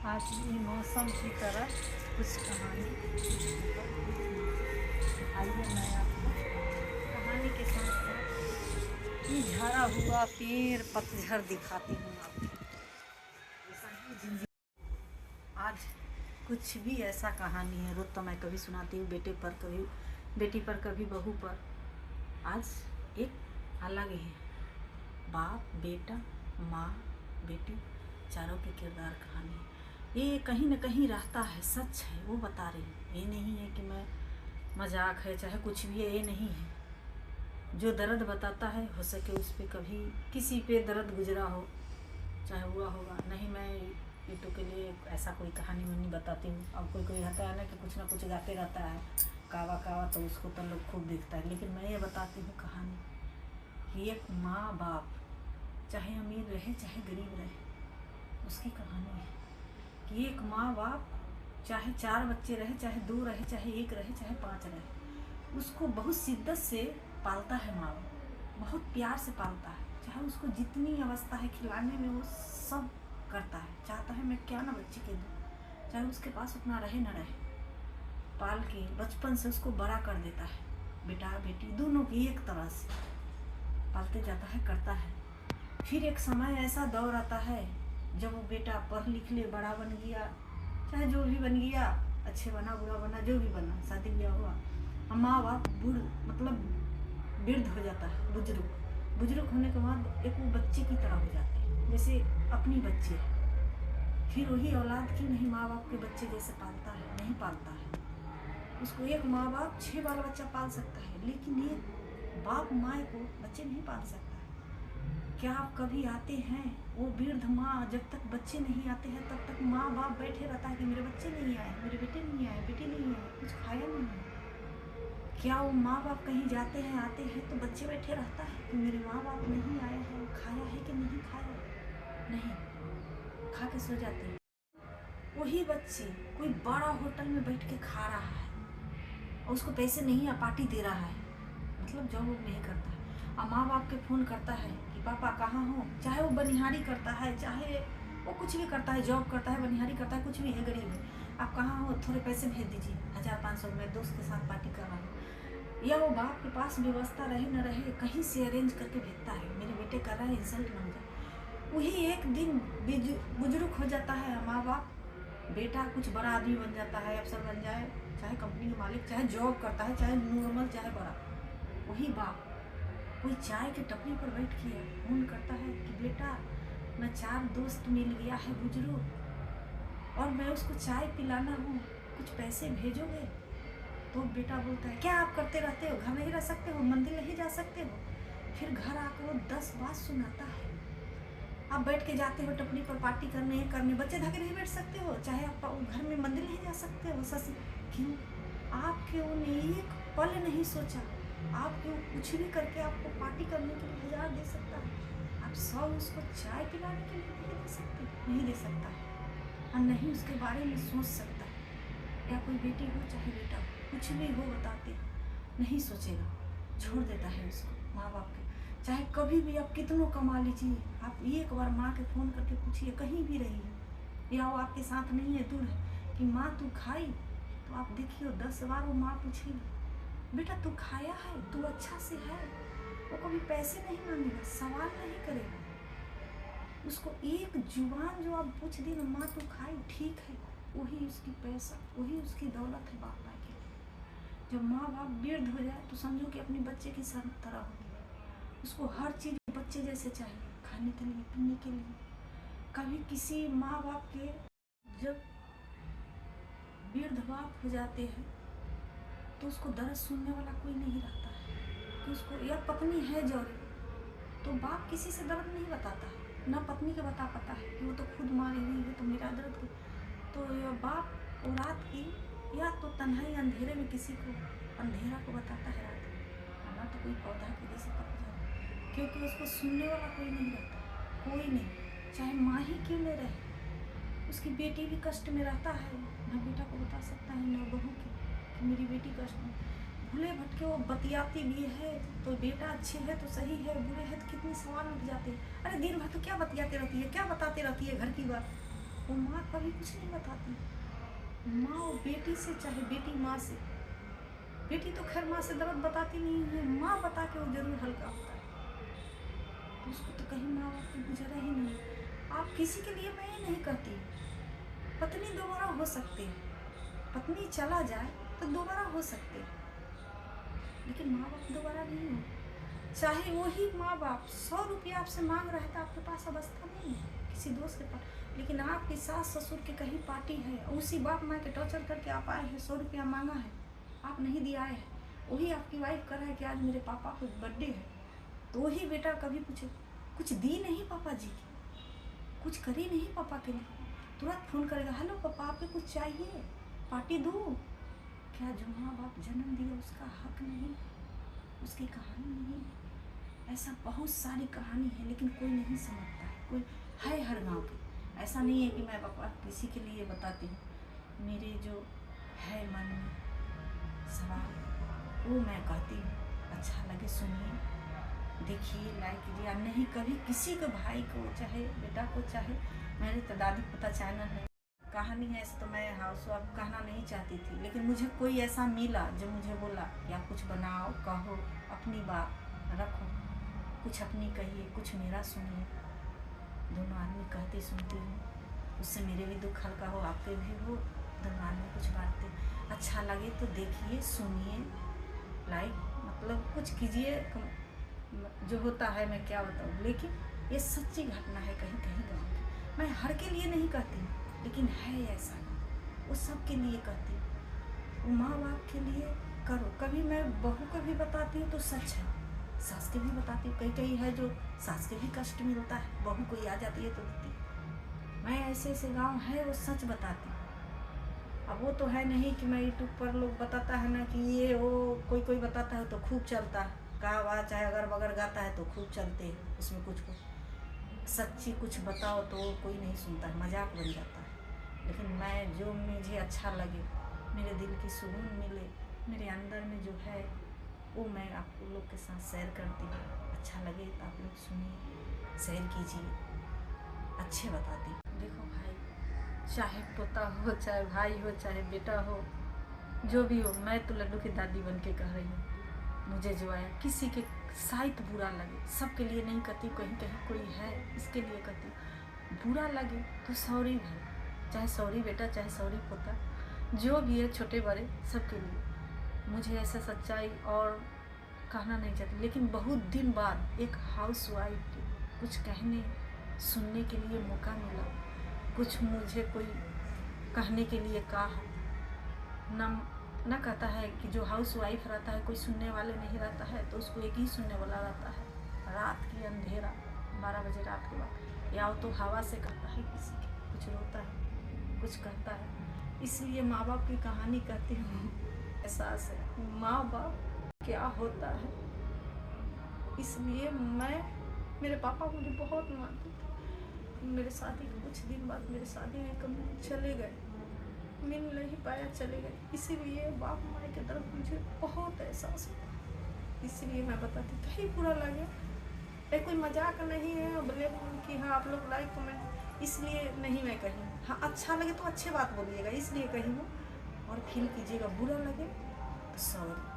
आज भी मौसम की तरह कुछ कहानी। आइए मैं आपको कहानी के साथ साथ ये झड़ा हुआ पेड़ पतझड़ दिखाती हूँ आपको। ऐसा ही जिंदगी आज कुछ भी ऐसा कहानी है। रोज तो मैं कभी सुनाती हूँ बेटे पर, कभी बेटी पर, कभी बहू पर। आज एक अलग है, बाप बेटा माँ बेटी चारों की किरदार कहानी है। ये कहीं न कहीं रहता है, सच है, वो बता रही हूँ। ये नहीं है कि मैं मजाक है चाहे कुछ भी है, ये नहीं है। जो दर्द बताता है हो सके उस पर कभी किसी पे दर्द गुजरा हो, चाहे हुआ होगा। नहीं, मैं यूट्यूब के लिए ऐसा कोई कहानी नहीं बताती हूँ। अब कोई रहता है ना कि कुछ ना कुछ गाते रहता है कावा कावा, तो उसको तो लोग खूब देखता है। लेकिन मैं ये बताती हूँ कहानी कि एक माँ बाप चाहे अमीर रहे चाहे गरीब रहे, उसकी कहानी है कि एक माँ बाप चाहे 4 बच्चे रहे, चाहे 2 रहे, चाहे 1 रहे, चाहे 5 रहे, उसको बहुत शिद्दत से पालता है। माँ बाप बहुत प्यार से पालता है। चाहे उसको जितनी अवस्था है खिलाने में, वो सब करता है। चाहता है मैं क्या ना बच्चे के दूँ, चाहे उसके पास उतना रहे ना रहे, पाल के बचपन से उसको बड़ा कर देता है। बेटा बेटी दोनों की एक तरह से पालते जाता है, करता है। फिर एक समय ऐसा दौर आता है जब वो बेटा पढ़ लिख ले, बड़ा बन गया, चाहे जो भी बन गया, अच्छे बना बुरा बना, जो भी बना, शादी ब्याह हुआ, माँ बाप मतलब वृद्ध हो जाता है, बुजुर्ग होने के बाद एक वो बच्चे की तरह हो जाते हैं, जैसे अपनी बच्चे। फिर वही औलाद की नहीं माँ बाप के बच्चे जैसे पालता है, नहीं पालता है उसको। एक माँ बाप 6 बाल बच्चा पाल सकता है, लेकिन ये बाप माँ को बच्चे नहीं पाल सकता। क्या आप कभी आते हैं वो वृद्ध माँ, जब तक बच्चे नहीं आते हैं तब तक माँ बाप बैठे रहता है कि मेरे बच्चे नहीं आए, मेरे बेटे नहीं आए, बेटी नहीं आए, कुछ खाया नहीं है। क्या वो माँ बाप कहीं जाते हैं आते हैं तो बच्चे बैठे रहता है कि मेरे माँ बाप नहीं आए हैं, खाया है कि नहीं खाया? नहीं, खा के सो जाते हैं। वही बच्चे कोई बड़ा होटल में बैठ के खा रहा है और उसको पैसे नहीं है, पार्टी दे रहा है, मतलब जॉब नहीं करता है, और माँ बाप के फ़ोन करता है कि पापा कहाँ हो। चाहे वो बनिहारी करता है, चाहे वो कुछ भी करता है, जॉब करता है, बनिहारी करता है, कुछ भी है, गरीब है, आप कहाँ हो, थोड़े पैसे भेज दीजिए, 1000-500 में दोस्त के साथ पार्टी कर रहा हूँ। या वो बाप के पास व्यवस्था रहे न रहे, कहीं से अरेंज करके भेजता है, मेरे बेटे कर रहा है, इंसल्ट ना हो जाए। वही एक दिन बुजुर्ग हो जाता है माँ बाप, बेटा कुछ बड़ा आदमी बन जाता है, अफसर बन जाए, चाहे कंपनी का मालिक, चाहे जॉब करता है, चाहे नॉर्मल, चाहे बड़ा। वही बाप कोई चाय के टपरी पर बैठ के फोन करता है कि बेटा मैं 4 दोस्त मिल गया है बुजुर्ग और मैं उसको चाय पिलाना हूँ, कुछ पैसे भेजोगे? तो बेटा बोलता है क्या आप करते रहते हो, घर नहीं रह सकते हो, मंदिर नहीं जा सकते हो? फिर घर आकर वो 10 बात सुनाता है। आप बैठ के जाते हो टपरी पर पार्टी करने, बच्चे धाके नहीं बैठ सकते हो, चाहे आप घर में मंदिर नहीं जा सकते हो। सस क्यों? आपके उन्हें एक पल नहीं सोचा, आप क्यों कुछ भी करके आपको पार्टी करने के लिए 1000 दे सकता है, आप 100 उसको चाय पिलाने के लिए नहीं दे सकते, नहीं दे सकता है, और नहीं उसके बारे में सोच सकता है। या कोई बेटी हो चाहे बेटा हो, कुछ भी हो बताते नहीं सोचेगा, छोड़ देता है उसको माँ बाप के। चाहे कभी भी आप कितनों कमा लीजिए, आप एक बार माँ के फ़ोन करके पूछिए, कहीं भी रहिए या वो आपके साथ नहीं है, दूर है, कि माँ तू खाई, तो आप देखिए 10 बार वो माँ पूछेगी बेटा तू खाया है, तू अच्छा से है। वो कभी पैसे नहीं मांगेगा, सवाल नहीं करेगा। उसको एक जुबान जो आप पूछ दी ना, माँ तू खाई, ठीक है, वही उसकी पैसा, वही उसकी दौलत है बाप माँ की। जब माँ बाप वृद्ध हो जाए तो समझो कि अपने बच्चे की सब तरह होगी। उसको हर चीज़ बच्चे जैसे चाहिए, खाने के लिए, पीने के लिए। कभी किसी माँ बाप के जब वृद्ध बाप हो जाते हैं तो उसको दर्द सुनने वाला कोई नहीं रहता है कि उसको, या पत्नी है जौरे, तो बाप किसी से दर्द नहीं बताता है, ना पत्नी को बता पाता है कि वो तो खुद मारी हुई है तो मेरा दर्द की। तो बाप वो रात की या तो तन्हाई अंधेरे में किसी को अंधेरा को बताता है रात में, ना तो कोई पौधा के जैसे पक जाए, क्योंकि उसको सुनने वाला कोई नहीं रहता, कोई नहीं, चाहे माँ ही क्यों न रहे। उसकी बेटी भी कष्ट में रहता है, ना बेटा को बता सकता है ना बहू की कि मेरी बेटी कष्ट में। भूले भटके वो बतियाती भी है तो बेटा अच्छे है तो सही है, बुरे है तो कितने सवाल उठ जाते हैं। अरे दिन भर तो क्या बतियाते रहती है, क्या बताते रहती है घर की बात, वो माँ कभी कुछ नहीं बताती। माँ वो बेटी से, चाहे बेटी माँ से, बेटी तो खैर माँ से दर्द बताती नहीं है, माँ बता के वो जरूर हल्का होता है। तो उसको तो कहीं माँ बाप की गुजारा ही नहीं। आप किसी के लिए, मैं ये नहीं कहती, पत्नी दोबारा हो सकती है, पत्नी चला जाए तो दोबारा हो सकते, लेकिन माँ बाप दोबारा नहीं हो। चाहे वही माँ बाप 100 रुपया आपसे मांग रहा है तो आपके पास अवस्था नहीं है किसी दोस्त के पास, लेकिन आपकी सास ससुर के कहीं पार्टी है, उसी बाप माँ के टॉर्चर करके आप आए हैं, 100 रुपया मांगा है, आप नहीं दिया है। वही आपकी वाइफ कर रहा है कि आज मेरे पापा को बर्थडे है, तो वही बेटा कभी पूछे कुछ दी नहीं पापा जी की, कुछ करी नहीं पापा के लिए, तुरंत फोन करेगा, हेलो पापा आपको कुछ चाहिए, पार्टी दूँ क्या? जो माँ बाप जन्म दिया उसका हक नहीं, उसकी कहानी नहीं है। ऐसा बहुत सारी कहानी है, लेकिन कोई नहीं समझता है। कोई है हर गांव के, ऐसा नहीं है कि मैं पापा किसी के लिए बताती हूँ, मेरे जो है मन में सवाल वो मैं कहती हूँ। अच्छा लगे सुनिए, देखिए, लाइक कीजिए। नहीं कभी किसी के भाई को, चाहे बेटा को, चाहे मेरे तो दादी पोता चैनल है, कहानी है ऐसे तो मैं हाउस वाइफ कहना नहीं चाहती थी, लेकिन मुझे कोई ऐसा मिला जो मुझे बोला कि आप कुछ बनाओ, कहो, अपनी बात रखो, कुछ अपनी कहिए, कुछ मेरा सुनिए। दोनों आदमी कहते सुनती हूँ, उससे मेरे भी दुख हल्का हो, आपके भी हो, दोनों आदमी कुछ बातें अच्छा लगे तो देखिए, सुनिए, लाइक मतलब कुछ कीजिए, जो होता है मैं क्या बताऊँ। लेकिन ये सच्ची घटना है कहीं कहीं गाँव की, मैं हर के लिए नहीं कहती, लेकिन है ऐसा, वो सब के लिए कहती हूँ। वो माँ बाप के लिए करो। कभी मैं बहू को भी बताती हूँ तो सच है, सास के भी बताती हूँ। कई कई है जो सास के भी कष्ट मिलता है, बहू कोई आ जाती है तो देती। मैं ऐसे ऐसे गाँव है वो सच बताती हूँ। अब वो तो है नहीं कि मैं यूट्यूब पर लोग बताता है ना कि ये वो, कोई कोई बताता है तो खूब चलता है, कहा वहाँ चाहे अगर बगर गाता है तो खूब चलते हैं, उसमें कुछ सच्ची कुछ बताओ तो कोई नहीं सुनता है, मजाक बन जाता है। लेकिन मैं जो मुझे अच्छा लगे, मेरे दिल की सुकून मिले, मेरे अंदर में जो है वो मैं आप लोग के साथ शेयर करती हूँ। अच्छा लगे तो आप लोग सुनिए, शेयर कीजिए, अच्छे बताती हूँ। देखो भाई, चाहे पोता हो, चाहे भाई हो, चाहे बेटा हो, जो भी हो, मैं तो लड्डू की दादी बन के कह रही हूँ। मुझे जो है किसी के शायद बुरा लगे, सबके लिए नहीं कहती, कहीं कहीं कोई है इसके लिए कहती, बुरा लगे तो सॉरी भाई, चाहे सॉरी बेटा, चाहे सॉरी पोता, जो भी है, छोटे बड़े सबके लिए। मुझे ऐसा सच्चाई और कहना नहीं चाहती, लेकिन बहुत दिन बाद एक हाउस वाइफ के कुछ कहने सुनने के लिए मौका मिला, कुछ मुझे कोई कहने के लिए कहा ना कहता है कि जो हाउस वाइफ रहता है कोई सुनने वाले नहीं रहता है, तो उसको एक ही सुनने वाला रहता है। रात की अंधेरा 12 बजे रात के बाद, या तो हवा से कहता है, किसी के कुछ रोता है, कुछ कहता है। इसलिए माँ बाप की कहानी कहती हूँ, एहसास है माँ बाप क्या होता है। इसलिए मेरे पापा मुझे बहुत मानते थे। मेरे शादी के कुछ दिन बाद मेरे शादी में कभी चले गए, मिल नहीं पाया, चले गए। इसीलिए बाप माँ के तरफ मुझे बहुत एहसास होता। इसलिए मैं बताती, कहीं बुरा लगे, कोई मजाक नहीं है बोले कि हाँ आप लोग लाइक कमेंट, इसलिए नहीं मैं कही। हाँ अच्छा लगे तो अच्छे बात बोलिएगा, इसलिए कही हूँ, और फील कीजिएगा। बुरा लगे तो सॉरी।